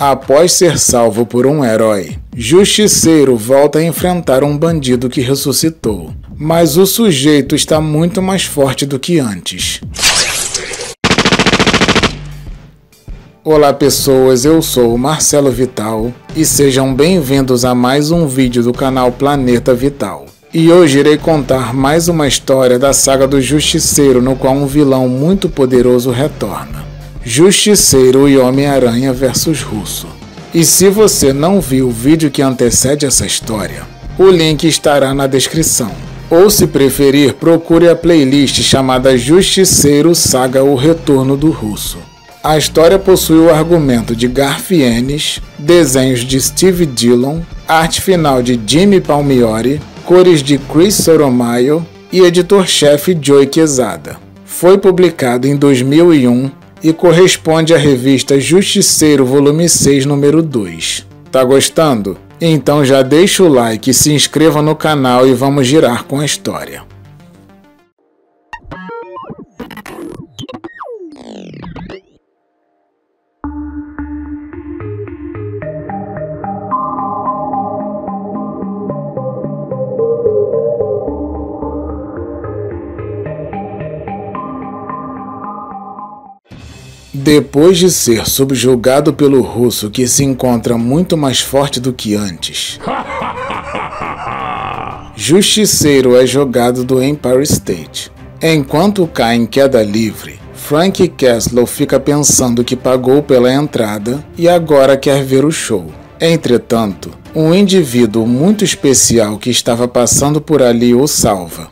Após ser salvo por um herói, Justiceiro volta a enfrentar um bandido que ressuscitou, mas o sujeito está muito mais forte do que antes. Olá pessoas, eu sou o Marcelo Vital e sejam bem-vindos a mais um vídeo do canal Planeta Vital. E hoje irei contar mais uma história da saga do Justiceiro, no qual um vilão muito poderoso retorna. Justiceiro e Homem-Aranha vs Russo. E se você não viu o vídeo que antecede essa história, o link estará na descrição. Ou se preferir, procure a playlist chamada Justiceiro Saga O Retorno do Russo. A história possui o argumento de Garth Ennis, desenhos de Steve Dillon, arte final de Jimmy Palmiotti, cores de Chris Sotomayor e editor-chefe Joe Quesada. Foi publicado em 2001 e corresponde à revista Justiceiro volume 6, número 2. Tá gostando? Então já deixa o like, se inscreva no canal e vamos girar com a história. Depois de ser subjugado pelo Russo, que se encontra muito mais forte do que antes, Justiceiro é jogado do Empire State. Enquanto cai em queda livre, Frank Castle fica pensando que pagou pela entrada e agora quer ver o show. Entretanto, um indivíduo muito especial que estava passando por ali o salva.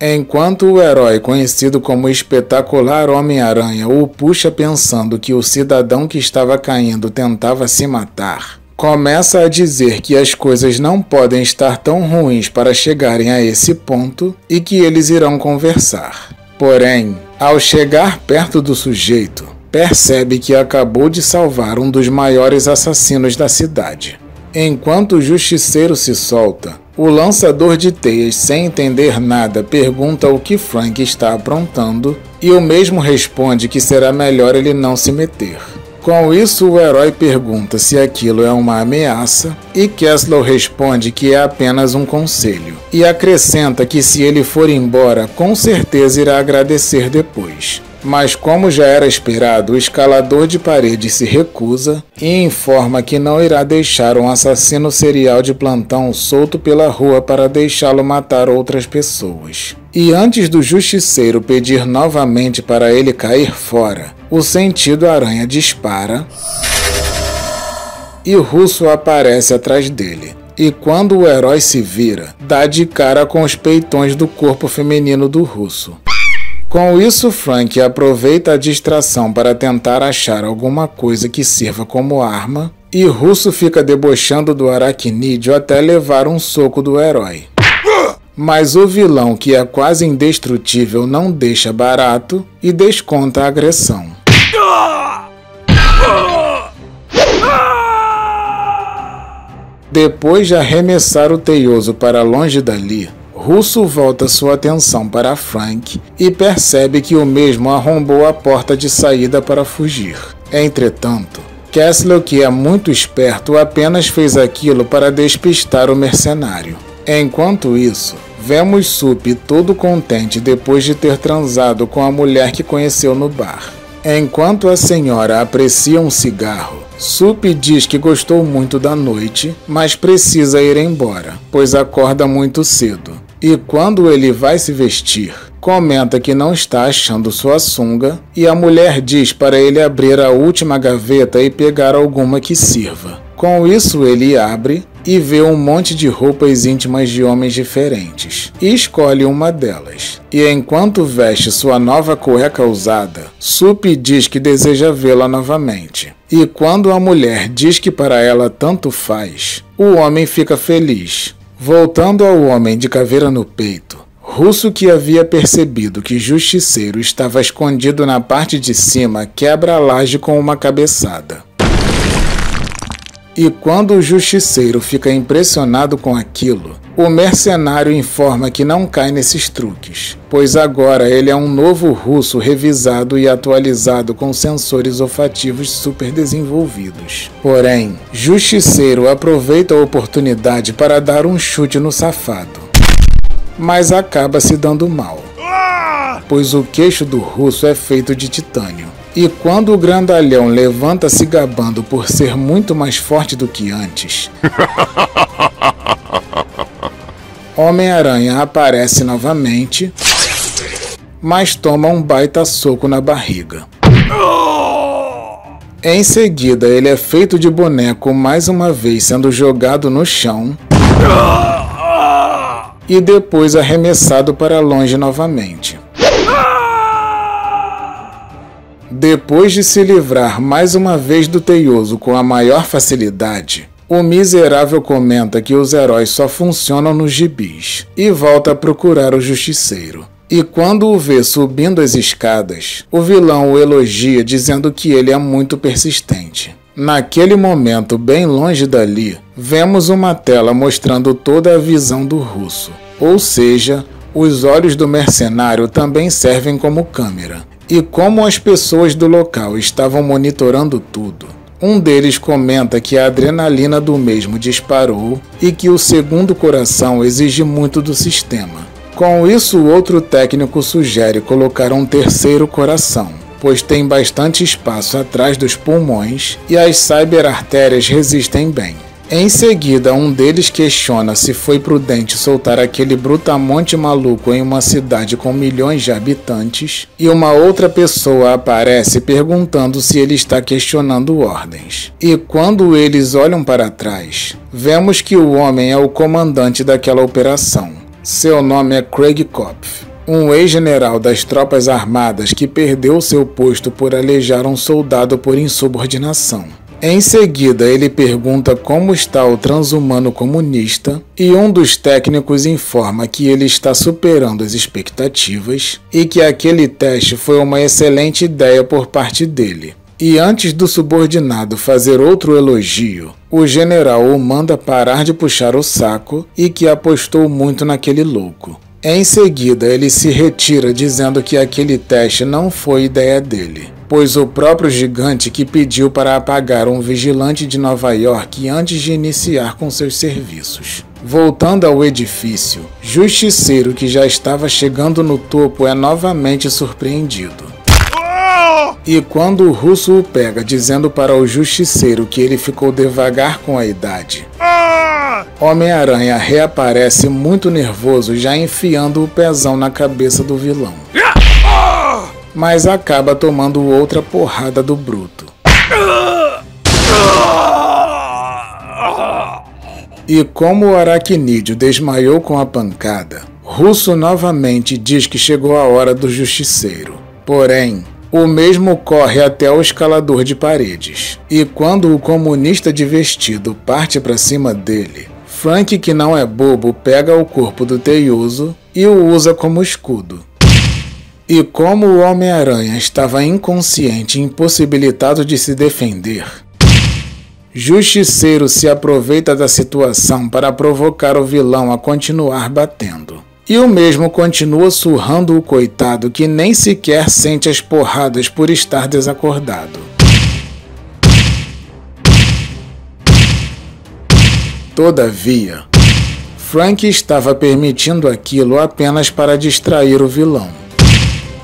Enquanto o herói conhecido como Espetacular Homem-Aranha o puxa pensando que o cidadão que estava caindo tentava se matar, começa a dizer que as coisas não podem estar tão ruins para chegarem a esse ponto e que eles irão conversar. Porém, ao chegar perto do sujeito, percebe que acabou de salvar um dos maiores assassinos da cidade. Enquanto o Justiceiro se solta, o lançador de teias, sem entender nada, pergunta o que Frank está aprontando e o mesmo responde que será melhor ele não se meter. Com isso, o herói pergunta se aquilo é uma ameaça e Castle responde que é apenas um conselho e acrescenta que se ele for embora, com certeza irá agradecer depois. Mas como já era esperado, o escalador de parede se recusa e informa que não irá deixar um assassino serial de plantão solto pela rua para deixá-lo matar outras pessoas. E antes do Justiceiro pedir novamente para ele cair fora, o Sentido Aranha dispara e o Russo aparece atrás dele. E quando o herói se vira, dá de cara com os peitões do corpo feminino do Russo. Com isso, Frank aproveita a distração para tentar achar alguma coisa que sirva como arma, e Russo fica debochando do aracnídeo até levar um soco do herói. Mas o vilão, que é quase indestrutível, não deixa barato e desconta a agressão. Depois de arremessar o teioso para longe dali, Russo volta sua atenção para Frank e percebe que o mesmo arrombou a porta de saída para fugir. Entretanto, Castle, que é muito esperto, apenas fez aquilo para despistar o mercenário. Enquanto isso, vemos Sup todo contente depois de ter transado com a mulher que conheceu no bar. Enquanto a senhora aprecia um cigarro, Sup diz que gostou muito da noite, mas precisa ir embora, pois acorda muito cedo. E quando ele vai se vestir, comenta que não está achando sua sunga e a mulher diz para ele abrir a última gaveta e pegar alguma que sirva. Com isso ele abre e vê um monte de roupas íntimas de homens diferentes e escolhe uma delas. E enquanto veste sua nova cueca usada, Sup diz que deseja vê-la novamente. E quando a mulher diz que para ela tanto faz, o homem fica feliz. Voltando ao homem de caveira no peito, Russo, que havia percebido que Justiceiro estava escondido na parte de cima, quebra a laje com uma cabeçada. E quando o justiceiro fica impressionado com aquilo, o mercenário informa que não cai nesses truques, pois agora ele é um novo russo revisado e atualizado com sensores olfativos super desenvolvidos. Porém, Justiceiro aproveita a oportunidade para dar um chute no safado, mas acaba se dando mal, pois o queixo do russo é feito de titânio. E quando o grandalhão levanta se gabando por ser muito mais forte do que antes, Homem-Aranha aparece novamente, mas toma um baita soco na barriga. Em seguida, ele é feito de boneco mais uma vez, sendo jogado no chão e depois arremessado para longe novamente. Depois de se livrar mais uma vez do Teioso com a maior facilidade, o miserável comenta que os heróis só funcionam nos gibis e volta a procurar o Justiceiro. E quando o vê subindo as escadas, o vilão o elogia dizendo que ele é muito persistente. Naquele momento, bem longe dali, vemos uma tela mostrando toda a visão do russo, ou seja, os olhos do mercenário também servem como câmera. E como as pessoas do local estavam monitorando tudo, um deles comenta que a adrenalina do mesmo disparou e que o segundo coração exige muito do sistema. Com isso, o outro técnico sugere colocar um terceiro coração, pois tem bastante espaço atrás dos pulmões e as cyberartérias resistem bem. Em seguida, um deles questiona se foi prudente soltar aquele brutamonte maluco em uma cidade com milhões de habitantes, e uma outra pessoa aparece perguntando se ele está questionando ordens. E quando eles olham para trás, vemos que o homem é o comandante daquela operação. Seu nome é Craig Kopf, um ex-general das tropas armadas que perdeu seu posto por alejar um soldado por insubordinação. Em seguida, ele pergunta como está o transhumano comunista e um dos técnicos informa que ele está superando as expectativas e que aquele teste foi uma excelente ideia por parte dele. E antes do subordinado fazer outro elogio, o general o manda parar de puxar o saco e que apostou muito naquele louco. Em seguida, ele se retira dizendo que aquele teste não foi ideia dele, pois o próprio gigante que pediu para apagar um vigilante de Nova York antes de iniciar com seus serviços. Voltando ao edifício, Justiceiro, que já estava chegando no topo, é novamente surpreendido. E quando o russo o pega dizendo para o Justiceiro que ele ficou devagar com a idade, Homem-Aranha reaparece muito nervoso, já enfiando o pezão na cabeça do vilão, mas acaba tomando outra porrada do bruto. E como o aracnídeo desmaiou com a pancada, Russo novamente diz que chegou a hora do Justiceiro. Porém, o mesmo corre até o escalador de paredes. E quando o comunista de vestido parte para cima dele, Frank, que não é bobo, pega o corpo do Teioso e o usa como escudo. E como o Homem-Aranha estava inconsciente e impossibilitado de se defender, Justiceiro se aproveita da situação para provocar o vilão a continuar batendo. E o mesmo continua surrando o coitado que nem sequer sente as porradas por estar desacordado. Todavia, Frank estava permitindo aquilo apenas para distrair o vilão,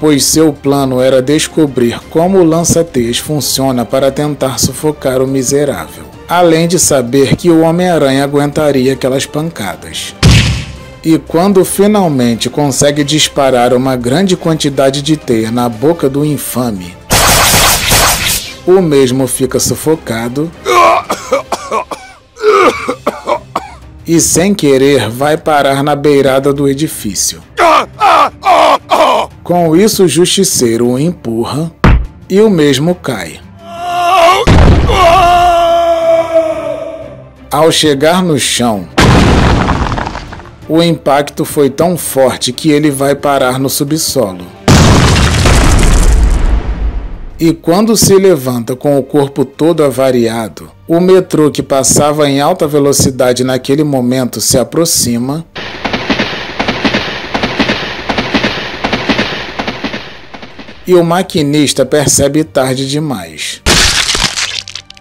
pois seu plano era descobrir como o lança-teias funciona para tentar sufocar o miserável, além de saber que o Homem-Aranha aguentaria aquelas pancadas. E quando finalmente consegue disparar uma grande quantidade de teia na boca do infame, o mesmo fica sufocado e sem querer vai parar na beirada do edifício. Com isso, o Justiceiro o empurra e o mesmo cai. Ao chegar no chão, o impacto foi tão forte que ele vai parar no subsolo. e quando se levanta com o corpo todo avariado, o metrô que passava em alta velocidade naquele momento se aproxima e o maquinista percebe tarde demais.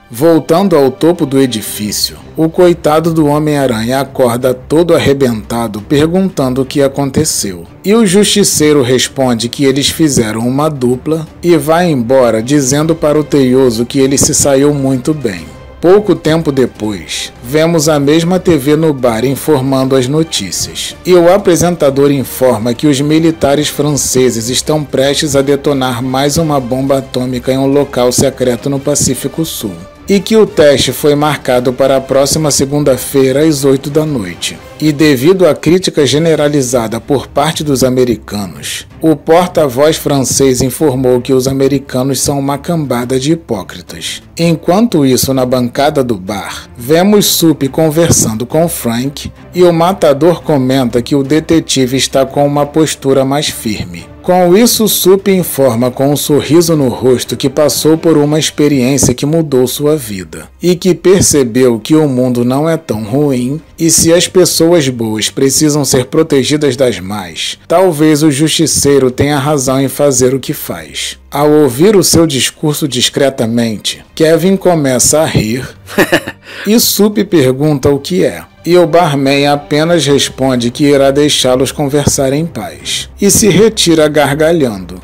Voltando ao topo do edifício, o coitado do Homem-Aranha acorda todo arrebentado perguntando o que aconteceu. E o Justiceiro responde que eles fizeram uma dupla e vai embora dizendo para o Teioso que ele se saiu muito bem. Pouco tempo depois, vemos a mesma TV no bar informando as notícias. E o apresentador informa que os militares franceses estão prestes a detonar mais uma bomba atômica em um local secreto no Pacífico Sul. E que o teste foi marcado para a próxima segunda-feira às 8 da noite. E devido à crítica generalizada por parte dos americanos, o porta-voz francês informou que os americanos são uma cambada de hipócritas. Enquanto isso, na bancada do bar, vemos Sup conversando com Frank e o matador comenta que o detetive está com uma postura mais firme. Com isso, Sup informa com um sorriso no rosto que passou por uma experiência que mudou sua vida e que percebeu que o mundo não é tão ruim e se as pessoas boas precisam ser protegidas das más, talvez o Justiceiro tenha razão em fazer o que faz. Ao ouvir o seu discurso discretamente, Kevin começa a rir e Sup pergunta o que é. E o barman apenas responde que irá deixá-los conversar em paz. E se retira gargalhando.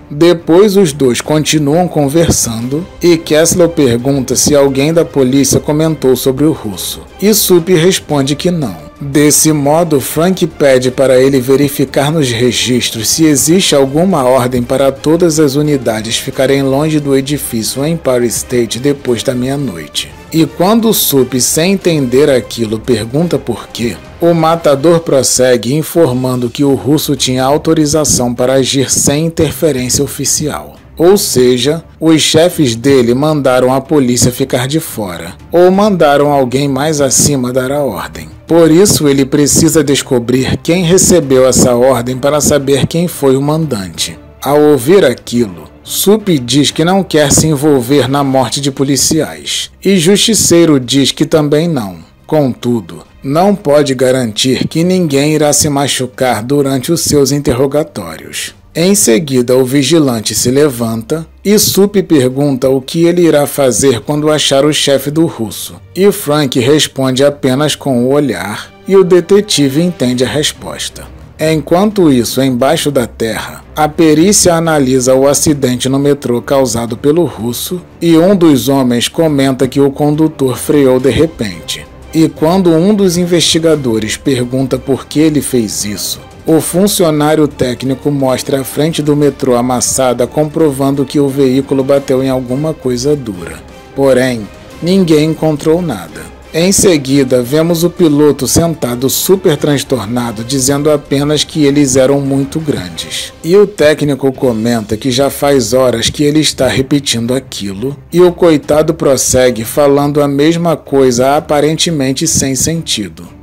Depois os dois continuam conversando e Kessler pergunta se alguém da polícia comentou sobre o russo. E Sup responde que não. Desse modo, Frank pede para ele verificar nos registros se existe alguma ordem para todas as unidades ficarem longe do edifício Empire State depois da meia-noite. E quando Sup, sem entender aquilo, pergunta por quê, o matador prossegue informando que o russo tinha autorização para agir sem interferência oficial. Ou seja, os chefes dele mandaram a polícia ficar de fora, ou mandaram alguém mais acima dar a ordem. Por isso ele precisa descobrir quem recebeu essa ordem para saber quem foi o mandante. Ao ouvir aquilo, Sup diz que não quer se envolver na morte de policiais, e Justiceiro diz que também não. Contudo, não pode garantir que ninguém irá se machucar durante os seus interrogatórios. Em seguida, o vigilante se levanta e Sup pergunta o que ele irá fazer quando achar o chefe do russo. E Frank responde apenas com o olhar e o detetive entende a resposta. Enquanto isso, embaixo da terra, a perícia analisa o acidente no metrô causado pelo russo e um dos homens comenta que o condutor freou de repente. E quando um dos investigadores pergunta por que ele fez isso, o funcionário técnico mostra a frente do metrô amassada comprovando que o veículo bateu em alguma coisa dura. Porém, ninguém encontrou nada. Em seguida, vemos o piloto sentado super transtornado dizendo apenas que eles eram muito grandes. E o técnico comenta que já faz horas que ele está repetindo aquilo e o coitado prossegue falando a mesma coisa aparentemente sem sentido.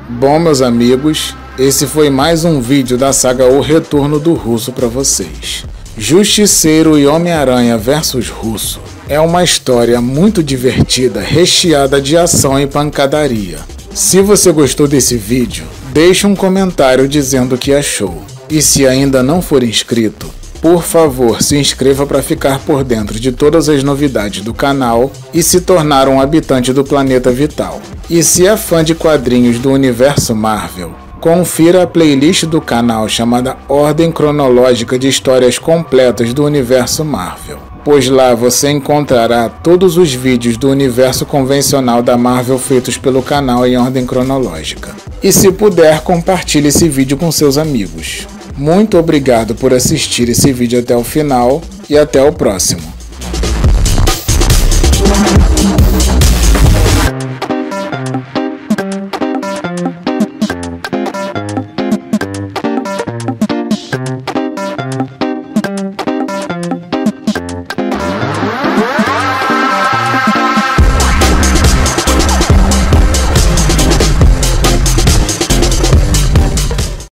Bom, meus amigos, esse foi mais um vídeo da saga O Retorno do Russo para vocês. Justiceiro e Homem-Aranha vs Russo é uma história muito divertida, recheada de ação e pancadaria. Se você gostou desse vídeo, deixe um comentário dizendo o que achou. E se ainda não for inscrito, por favor, se inscreva para ficar por dentro de todas as novidades do canal e se tornar um habitante do Planeta Vital. E se é fã de quadrinhos do universo Marvel, confira a playlist do canal chamada Ordem Cronológica de Histórias Completas do Universo Marvel, pois lá você encontrará todos os vídeos do universo convencional da Marvel feitos pelo canal em ordem cronológica. E se puder, compartilhe esse vídeo com seus amigos. Muito obrigado por assistir esse vídeo até o final e até o próximo.